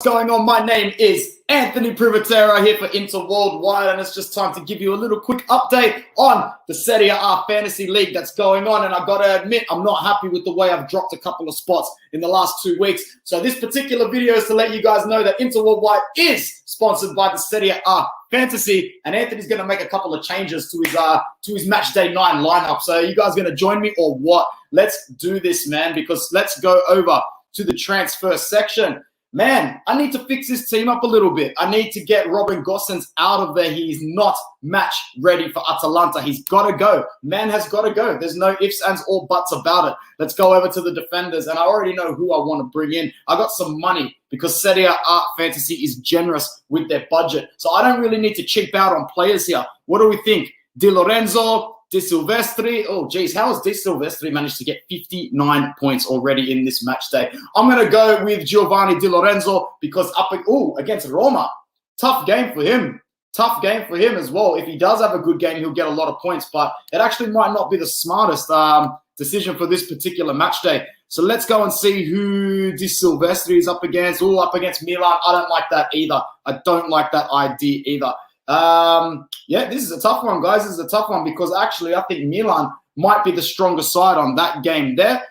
What's going on? My name is Anthony Privatera here for Inter Worldwide, and it's just time to give you a little quick update on the Serie A Fantasy League that's going on. And I've got to admit, I'm not happy with the way I've dropped a couple of spots in the last 2 weeks. So this particular video is to let you guys know that Inter Worldwide is sponsored by the Serie A Fantasy, and Anthony's going to make a couple of changes to his match day 9 lineup. So you guys going to join me or what? Let's do this, man, because let's go over to the transfer section. Man, I need to fix this team up a little bit. I need to get Robin Gosens out of there. He is not match ready for Atalanta. He's got to go. Man has got to go. There's no ifs, ands, or buts about it. Let's go over to the defenders, and I already know who I want to bring in. I got some money because Serie A Fantasy is generous with their budget. So I don't really need to cheap out on players here. What do we think? Di Lorenzo, De Silvestri. Oh, geez, how has De Silvestri managed to get 59 points already in this match day? I'm going to go with Giovanni Di Lorenzo because against Roma. Tough game for him. Tough game for him as well. If he does have a good game, he'll get a lot of points, but it actually might not be the smartest decision for this particular match day. So let's go and see who De Silvestri is up against. Oh, up against Milan. I don't like that either. I don't like that idea either. Yeah, this is a tough one, guys. This is a tough one because actually I think Milan might be the stronger side on that game there.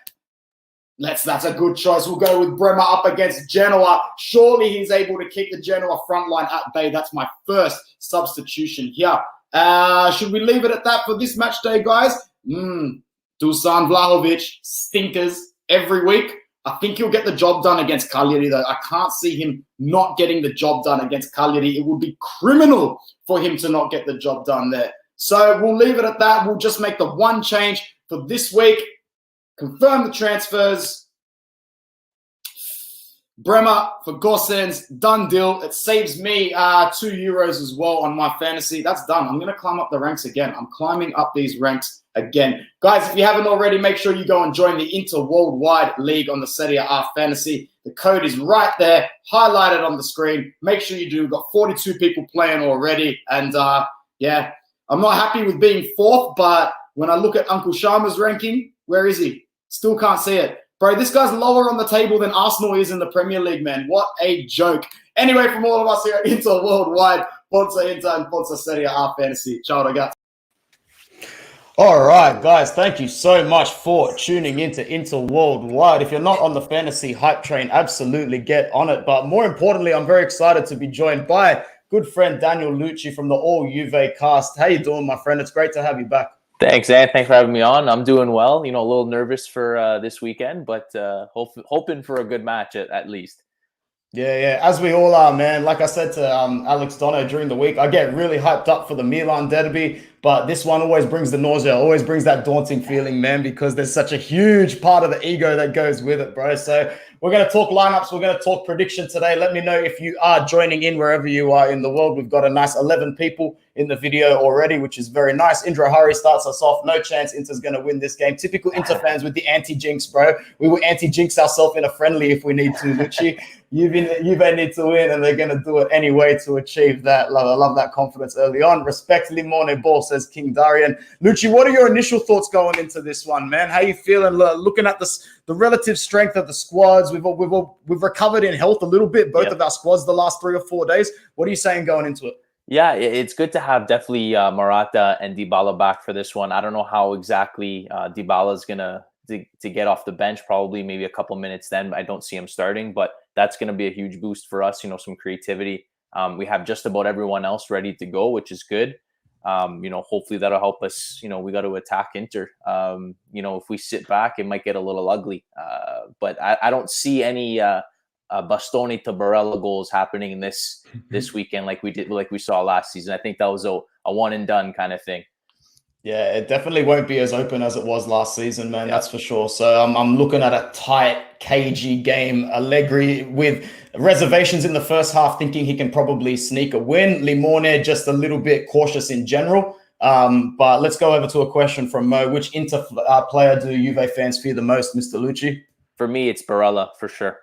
That's a good choice. We'll go with Bremer up against Genoa. Surely he's able to keep the Genoa front line at bay. That's my first substitution here. Should we leave it at that for this match day, guys? Dusan Vlahovic, stinkers every week. I think he'll get the job done against Cagliari, though. I can't see him not getting the job done against Cagliari. It would be criminal for him to not get the job done there. So we'll leave it at that. We'll just make the one change for this week. Confirm the transfers. Bremer for Gosens, done deal. It saves me €2 as well on my fantasy. That's done. I'm going to climb up the ranks again. I'm climbing up these ranks again. Guys, if you haven't already, make sure you go and join the Inter Worldwide League on the Serie A Fantasy. The code is right there, highlighted on the screen. Make sure you do. We've got 42 people playing already. And yeah, I'm not happy with being 4th, but when I look at Uncle Sharma's ranking, where is he? Still can't see it. Bro, this guy's lower on the table than Arsenal is in the Premier League, man. What a joke. Anyway, from all of us here at Inter Worldwide, Forza Inter and Forza Serie A Fantasy. Ciao, ragazzi. All right, guys, thank you so much for tuning into Inter Worldwide. If you're not on the fantasy hype train, absolutely get on it. But more importantly, I'm very excited to be joined by good friend Daniel Lucci from the All Juve cast. How you doing, my friend? It's great to have you back. Thanks, Ant. Thanks for having me on. I'm doing well. You know, a little nervous for this weekend, but hoping for a good match at least. Yeah, as we all are, man. Like I said to Alex Dono during the week, I get really hyped up for the Milan derby, but this one always brings the nausea, always brings that daunting feeling, man, because there's such a huge part of the ego that goes with it, bro. So we're going to talk lineups. We're going to talk prediction today. Let me know if you are joining in wherever you are in the world. We've got a nice 11 people in the video already, which is very nice. Indra Hari starts us off. No chance Inter's going to win this game. Typical Inter fans with the anti-jinx, bro. We will anti-jinx ourselves in a friendly if we need to, Lucci. Juve need to win, and they're going to do it anyway to achieve that. I love that confidence early on. Respect Limone Ball, says King Darian. Lucci, what are your initial thoughts going into this one, man? How you feeling? Looking at the relative strength of the squads, we've recovered in health a little bit, both of our squads the last 3 or 4 days. What are you saying going into it? Yeah, it's good to have definitely Morata and Dybala back for this one. I don't know how exactly Dybala's going to get off the bench, probably maybe a couple minutes then. I don't see him starting, but that's going to be a huge boost for us, you know, some creativity. We have just about everyone else ready to go, which is good. You know, hopefully that'll help us. You know, we got to attack Inter. You know, if we sit back, it might get a little ugly. But I don't see any Bastoni to Barella goals happening in this weekend like we saw last season. I think that was a one and done kind of thing. Yeah, it definitely won't be as open as it was last season, man. Yeah. That's for sure. So I'm looking at a tight, cagey game. Allegri with reservations in the first half, thinking he can probably sneak a win. Limone just a little bit cautious in general. But let's go over to a question from Mo. Which Inter player do Juve fans fear the most, Mr. Lucci? For me, it's Barella for sure.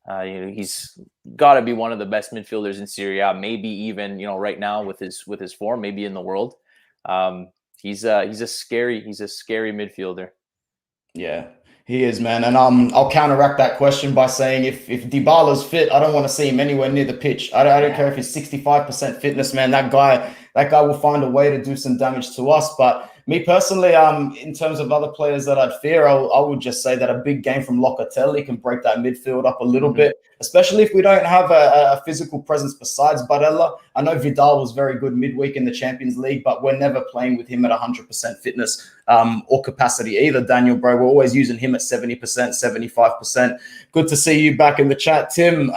You know, he's got to be one of the best midfielders in Serie A. Maybe even, you know, right now with his form, maybe in the world. He's a scary midfielder. Yeah. He is, man. And I'll counteract that question by saying if Dybala's fit, I don't want to see him anywhere near the pitch. I don't care if he's 65% fitness, man. That guy will find a way to do some damage to us. But me personally, in terms of other players that I'd fear, I would just say that a big game from Locatelli can break that midfield up a little bit, especially if we don't have a physical presence besides Barella. I know Vidal was very good midweek in the Champions League, but we're never playing with him at 100% fitness or capacity either, Daniel, bro. We're always using him at 70%, 75%. Good to see you back in the chat, Tim.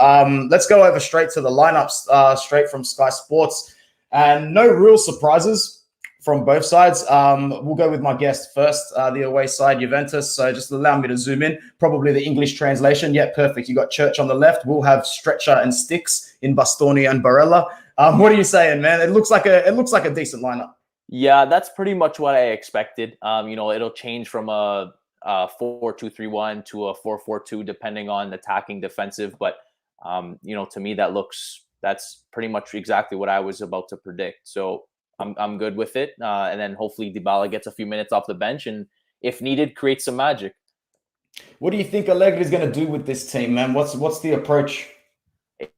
Let's go over straight to the lineups, straight from Sky Sports. And no real surprises from both sides. We'll go with my guest first, the away side, Juventus. So just allow me to zoom in. Probably the English translation. Yeah, perfect. You got Church on the left. We'll have Stretcher and Sticks in Bastoni and Barella. What are you saying, man? It looks like a decent lineup. Yeah, that's pretty much what I expected. It'll change from a 4-2-3-1 to a 4-4-2 depending on attacking, defensive. But to me, that's pretty much exactly what I was about to predict. So I'm good with it. And then hopefully Dybala gets a few minutes off the bench and, if needed, create some magic. What do you think Allegri is going to do with this team, man? What's the approach?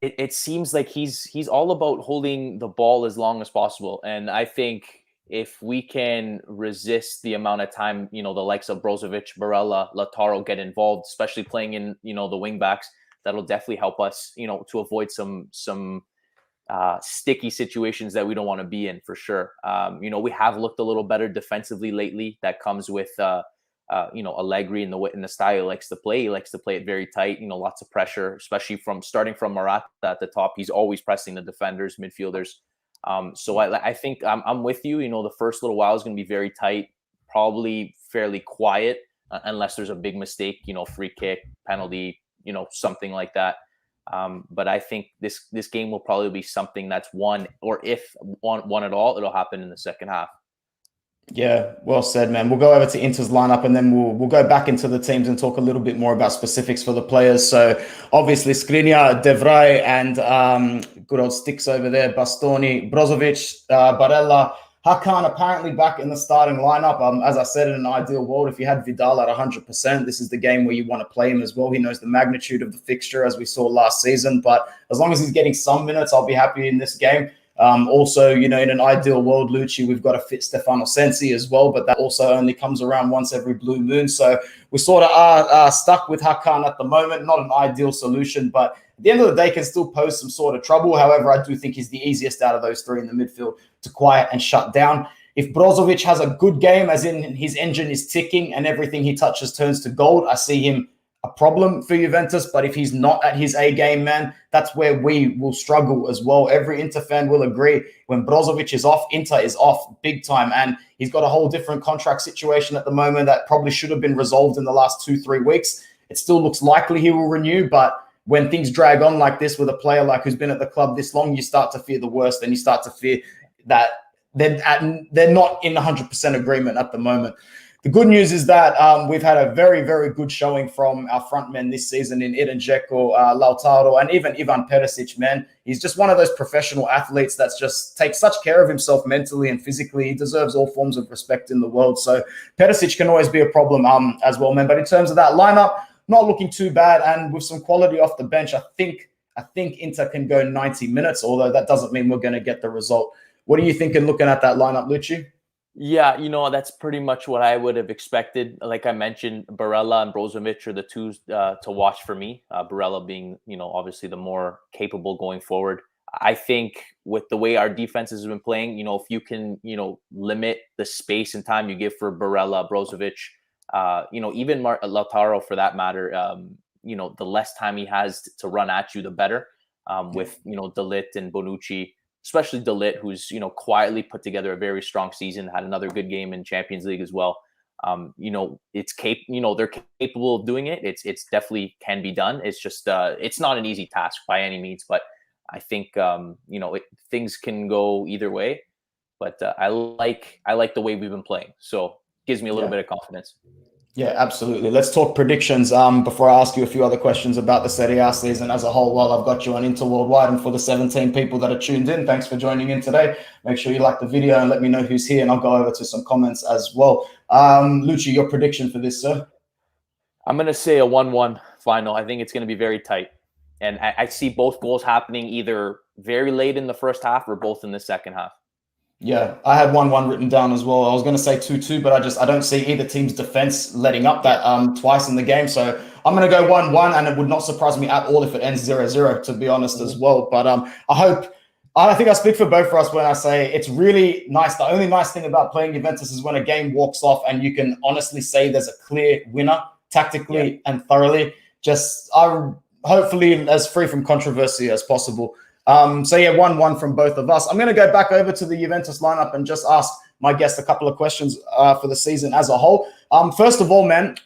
It seems like he's all about holding the ball as long as possible. And I think if we can resist the amount of time, the likes of Brozovic, Barella, Lautaro get involved, especially playing in, the wing backs, that'll definitely help us, to avoid some sticky situations that we don't want to be in, for sure. We have looked a little better defensively lately. That comes with Allegri in the style he likes to play. He likes to play it very tight, lots of pressure, especially starting from Morata at the top. He's always pressing the defenders, midfielders. So I think I'm with you. The first little while is going to be very tight, probably fairly quiet, unless there's a big mistake, free kick, penalty, something like that. But I think this game will probably be something that's won, or if won at all, it'll happen in the second half. Yeah, well said, man. We'll go over to Inter's lineup and then we'll go back into the teams and talk a little bit more about specifics for the players. So obviously Skriniar, De Vrij, and good old Sticks over there, Bastoni, Brozovic, Barella, Hakan apparently back in the starting lineup. As I said, in an ideal world, if you had Vidal at 100%, this is the game where you want to play him as well. He knows the magnitude of the fixture, as we saw last season. But as long as he's getting some minutes, I'll be happy in this game. Also, in an ideal world, Lucci, we've got a fit Stefano Sensi as well, but that also only comes around once every blue moon. So we sort of are stuck with Hakan at the moment. Not an ideal solution, but at the end of the day, can still pose some sort of trouble. However, I do think he's the easiest out of those three in the midfield to quiet and shut down. If Brozovic has a good game, as in his engine is ticking and everything he touches turns to gold, I see him a problem for Juventus. But if he's not at his A game, man, that's where we will struggle as well. Every Inter fan will agree. When Brozovic is off, Inter is off big time. And he's got a whole different contract situation at the moment that probably should have been resolved in the last 2-3 weeks. It still looks likely he will renew, but when things drag on like this with a player like who's been at the club this long, you start to fear the worst, and you start to fear that they're not in 100% agreement at the moment. The good news is that we've had a very, very good showing from our front men this season in Edin Dzeko, Lautaro, and even Ivan Perisic, man. He's just one of those professional athletes that's just takes such care of himself mentally and physically. He deserves all forms of respect in the world. So Perisic can always be a problem as well, man. But in terms of that lineup, not looking too bad. And with some quality off the bench, I think Inter can go 90 minutes, although that doesn't mean we're going to get the result. What are you thinking looking at that lineup, Lucci? Yeah, that's pretty much what I would have expected. Like I mentioned, Barella and Brozovic are the two to watch for me. Barella being, obviously the more capable going forward. I think with the way our defense has been playing, if you can, limit the space and time you give for Barella, Brozovic, even Lautaro for that matter, the less time he has to run at you, the better. With, De Ligt and Bonucci, especially De Ligt, who's, quietly put together a very strong season, had another good game in Champions League as well. They're capable of doing it. It's definitely can be done. It's just, it's not an easy task by any means, but I think, things can go either way, but I like the way we've been playing. So it gives me a little bit of confidence. Yeah, absolutely. Let's talk predictions before I ask you a few other questions about the Serie A season as a whole while I've got you on Inter Worldwide. And for the 17 people that are tuned in, thanks for joining in today. Make sure you like the video and let me know who's here, and I'll go over to some comments as well. Lucci, your prediction for this, sir? I'm going to say a 1-1 final. I think it's going to be very tight. And I see both goals happening either very late in the first half or both in the second half. Yeah, I had 1-1 written down as well. I was going to say 2-2, but I don't see either team's defense letting up that twice in the game. So I'm going to go 1-1, and it would not surprise me at all if it ends 0-0, to be honest, as well. But I think I speak for both of us when I say it's really nice. The only nice thing about playing Juventus is when a game walks off and you can honestly say there's a clear winner tactically and thoroughly. Just hopefully as free from controversy as possible. So yeah, 1-1 from both of us. I'm going to go back over to the Juventus lineup and just ask my guest a couple of questions for the season as a whole. First of all, man,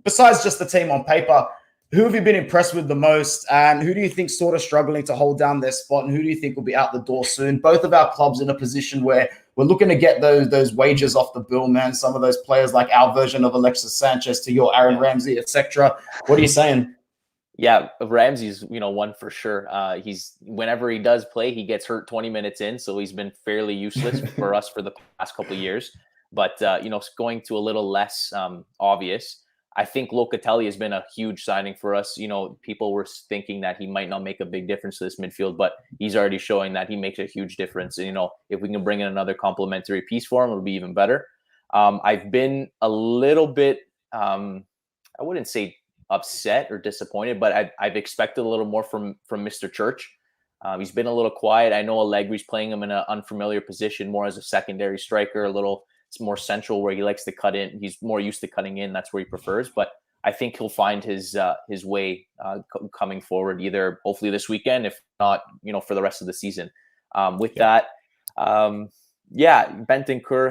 besides just the team on paper, who have you been impressed with the most, and who do you think sort of struggling to hold down their spot, and who do you think will be out the door soon? Both of our clubs in a position where we're looking to get those wages off the bill, man. Some of those players like our version of Alexis Sanchez to your Aaron Ramsey, etc. What are you saying? Yeah, Ramsey's, one for sure. He's whenever he does play, he gets hurt 20 minutes in, so he's been fairly useless for us for the past couple of years. But going to a little less obvious, I think Locatelli has been a huge signing for us. People were thinking that he might not make a big difference to this midfield, but he's already showing that he makes a huge difference. And, if we can bring in another complementary piece for him, it'll be even better. I've been a little bit, I wouldn't say upset or disappointed, but I've expected a little more from Mr. Church. He's been a little quiet. I know Allegri's playing him in an unfamiliar position, more as a secondary striker, it's more central where he likes to cut in. He's more used to cutting in. That's where he prefers. But I think he'll find his way coming forward, either hopefully this weekend, if not, for the rest of the season. Bentancur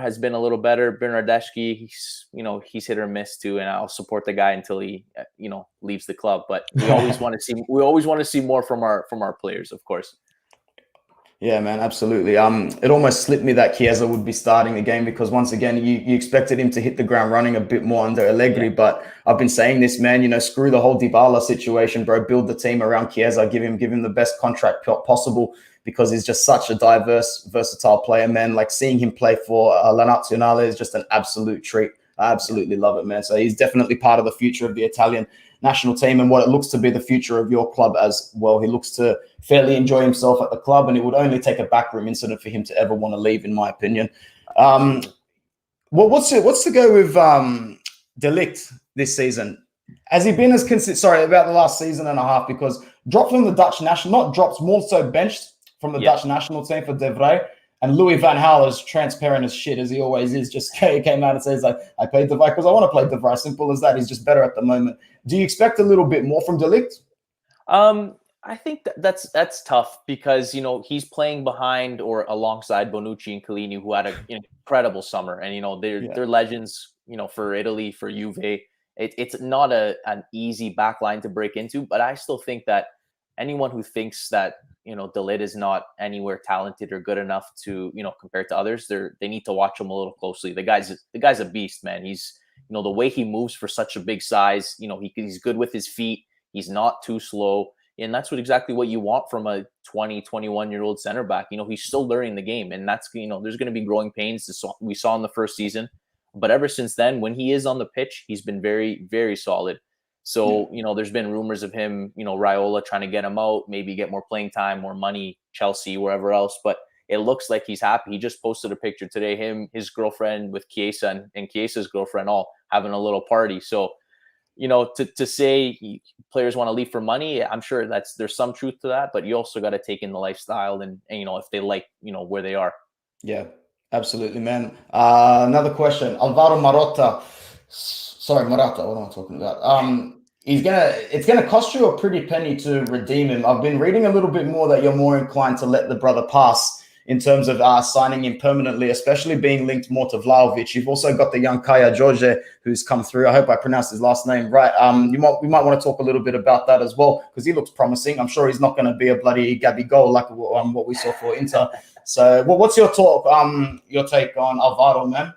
has been a little better. Bernardeschi, he's hit or miss too, and I'll support the guy until he, leaves the club. But we always want to see more from our players, of course. Yeah, man, absolutely. It almost slipped me that Chiesa would be starting the game because once again, you expected him to hit the ground running a bit more under Allegri. Yeah. But I've been saying this, man, screw the whole Dybala situation, bro. Build the team around Chiesa, give him the best contract possible because he's just such a diverse, versatile player, man. Like seeing him play for La Nazionale is just an absolute treat. I absolutely love it, man. So he's definitely part of the future of the Italian national team and what it looks to be the future of your club as well. He looks to fairly enjoy himself at the club, and it would only take a backroom incident for him to ever want to leave, in my opinion. What's to go with De Ligt this season? Has he been as consistent? Sorry, about the last season and a half, because dropped from the Dutch national, not dropped, more so benched from the Dutch national team for De Vrij. And Louis van Gaal, as transparent as shit as he always is, just came out and says, like, I played De Vrij because I want to play De Vrij. Simple as that. He's just better at the moment. Do you expect a little bit more from De Ligt? I think that's tough because, he's playing behind or alongside Bonucci and Chiellini, who had an incredible summer. And, they're legends, for Italy, for Juve. It's not an easy backline to break into, but I still think that anyone who thinks that, De Ligt is not anywhere talented or good enough to, compared to others, they need to watch him a little closely. The guy's a beast, man. He's, the way he moves for such a big size, he's good with his feet. He's not too slow. And that's exactly what you want from a 20, 21-year-old center back. He's still learning the game, and that's, there's going to be growing pains. We saw in the first season, but ever since then, when he is on the pitch, he's been very, very solid. So, there's been rumors of him, Raiola trying to get him out, maybe get more playing time, more money, Chelsea, wherever else. But it looks like he's happy. He just posted a picture today, him, his girlfriend with Chiesa and Chiesa's girlfriend all having a little party. So, to say players want to leave for money, I'm sure there's some truth to that, but you also got to take in the lifestyle and if they like, where they are. Yeah, absolutely, man. Another question. Alvaro Morata. Sorry, Morata. What am I talking about? It's gonna cost you a pretty penny to redeem him. I've been reading a little bit more that you're more inclined to let the brother pass in terms of signing him permanently, especially being linked more to Vlahovic. You've also got the young Kaya George who's come through. I hope I pronounced his last name right. We might want to talk a little bit about that as well because he looks promising. I'm sure he's not going to be a bloody Gabigol like what we saw for Inter. So, what's your take on Alvaro, man?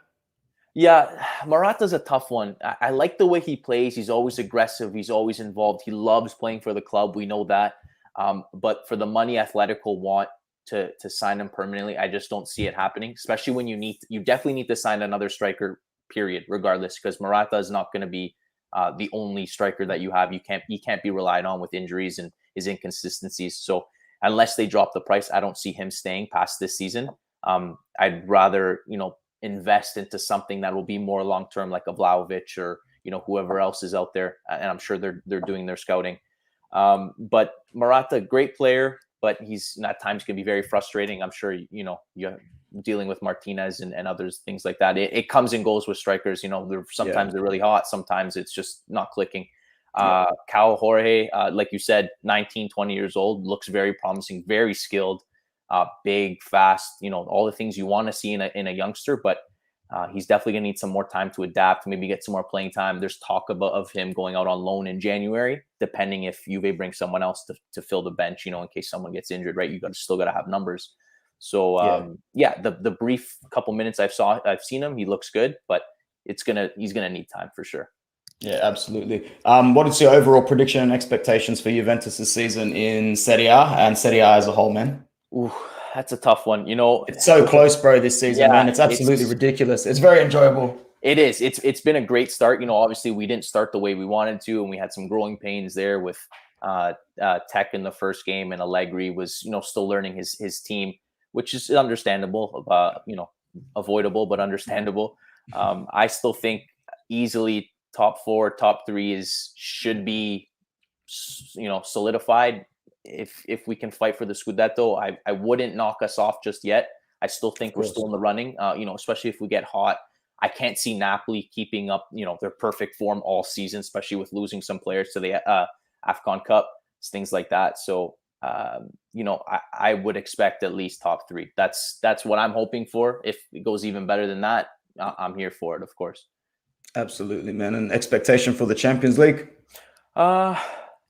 Yeah, Morata's a tough one. I like the way he plays. He's always aggressive. He's always involved. He loves playing for the club. We know that. But for the money Atletico want to sign him permanently, I just don't see it happening, especially when you definitely need to sign another striker, period, regardless, because Morata is not going to be the only striker that you have. He can't be relied on with injuries and his inconsistencies. So unless they drop the price, I don't see him staying past this season. I'd rather, invest into something that will be more long-term, like a Vlahovic or, whoever else is out there. And I'm sure they're doing their scouting. But Morata, great player, but he's at times can be very frustrating. I'm sure, you're dealing with Martinez and others, things like that. It comes and goes with strikers. Sometimes they're really hot. Sometimes it's just not clicking. Cal Jorge, like you said, 19, 20 years old, looks very promising, very skilled, big, fast, all the things you want to see in a youngster, but he's definitely going to need some more time to adapt, maybe get some more playing time. There's talk of him going out on loan in January, depending if Juve brings someone else to fill the bench, in case someone gets injured, right? Still got to have numbers. So the brief couple minutes I've seen him, he looks good, but he's going to need time for sure. Yeah, absolutely. What is your overall prediction and expectations for Juventus this season in Serie A and Serie A as a whole, man? Ooh, that's a tough one. It's so close, bro, this season, man. It's absolutely ridiculous. It's very enjoyable. It is. It's been a great start. Obviously we didn't start the way we wanted to, and we had some growing pains there with Tech in the first game, and Allegri was, still learning his team, which is understandable, avoidable, but understandable. I still think easily top 4, top 3 should be, solidified. If we can fight for the Scudetto, I wouldn't knock us off just yet. I still think we're still in the running, especially if we get hot. I can't see Napoli keeping up, their perfect form all season, especially with losing some players to the AFCON Cup, things like that. So, I would expect at least top 3. That's what I'm hoping for. If it goes even better than that, I'm here for it, of course. Absolutely, man. And expectation for the Champions League?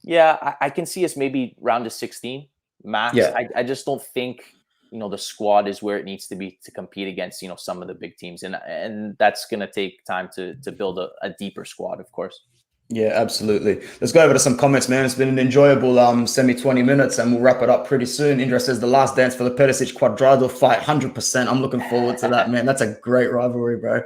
Yeah, I can see us maybe round of 16 max. Yeah. I just don't think, the squad is where it needs to be to compete against, some of the big teams. And that's going to take time to build a deeper squad, of course. Yeah, absolutely. Let's go over to some comments, man. It's been an enjoyable semi 20 minutes, and we'll wrap it up pretty soon. Indra says the last dance for the Perisic Cuadrado fight, 100%. I'm looking forward to that, man. That's a great rivalry, bro.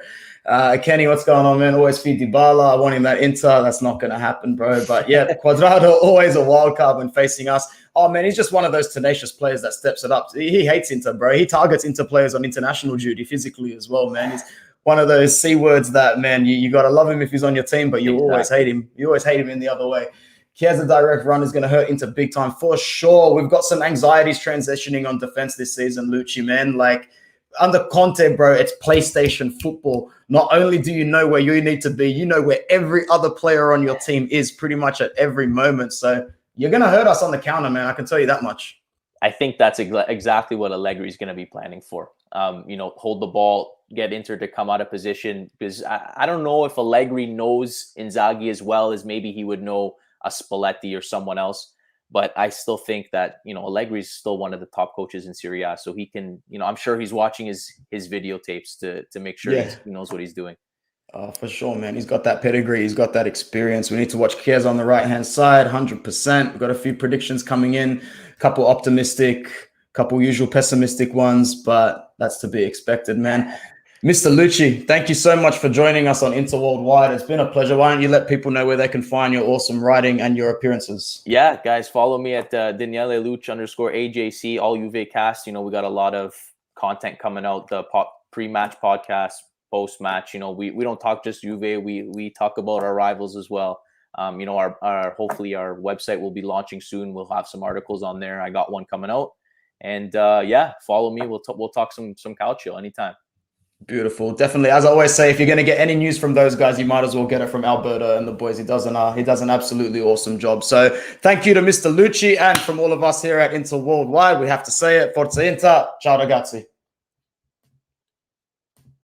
Kenny, what's going on, man? Always feed Dybala. I want him at Inter. That's not going to happen, bro. But yeah, Cuadrado, always a wild card when facing us. Oh, man, he's just one of those tenacious players that steps it up. He hates Inter, bro. He targets Inter players on international duty physically as well, man. He's one of those C words that, man, you got to love him if he's on your team, but you always hate him. You always hate him in the other way. Chiesa direct run is going to hurt Inter big time for sure. We've got some anxieties transitioning on defense this season, Lucci, man. Like, under Conte, bro, it's PlayStation football. Not only do you know where you need to be, you know where every other player on your team is pretty much at every moment. So you're going to hurt us on the counter, man. I can tell you that much. I think that's exactly what Allegri is going to be planning for. Hold the ball, get Inter to come out of position, because I don't know if Allegri knows Inzaghi as well as maybe he would know a Spalletti or someone else. But I still think that, Allegri is still one of the top coaches in Serie A. So he can, I'm sure he's watching his videotapes to make sure he knows what he's doing. For sure, man. He's got that pedigree. He's got that experience. We need to watch Chiesa on the right-hand side, 100%. We've got a few predictions coming in, a couple optimistic, couple usual pessimistic ones, but that's to be expected, man. Mr. Lucci, thank you so much for joining us on Inter Worldwide. It's been a pleasure. Why don't you let people know where they can find your awesome writing and your appearances? Yeah, guys, follow me at Daniele Lucci _AJC, all Juve cast. We got a lot of content coming out, the pre-match podcast, post-match. We don't talk just Juve. We talk about our rivals as well. Our hopefully our website will be launching soon. We'll have some articles on there. I got one coming out. And follow me. We'll talk some calcio anytime. Beautiful. Definitely. As I always say, if you're going to get any news from those guys, you might as well get it from Alberto and the boys. He does an absolutely awesome job. So thank you to Mr. Lucci, and from all of us here at Inter Worldwide, we have to say it. Forza Inter. Ciao ragazzi.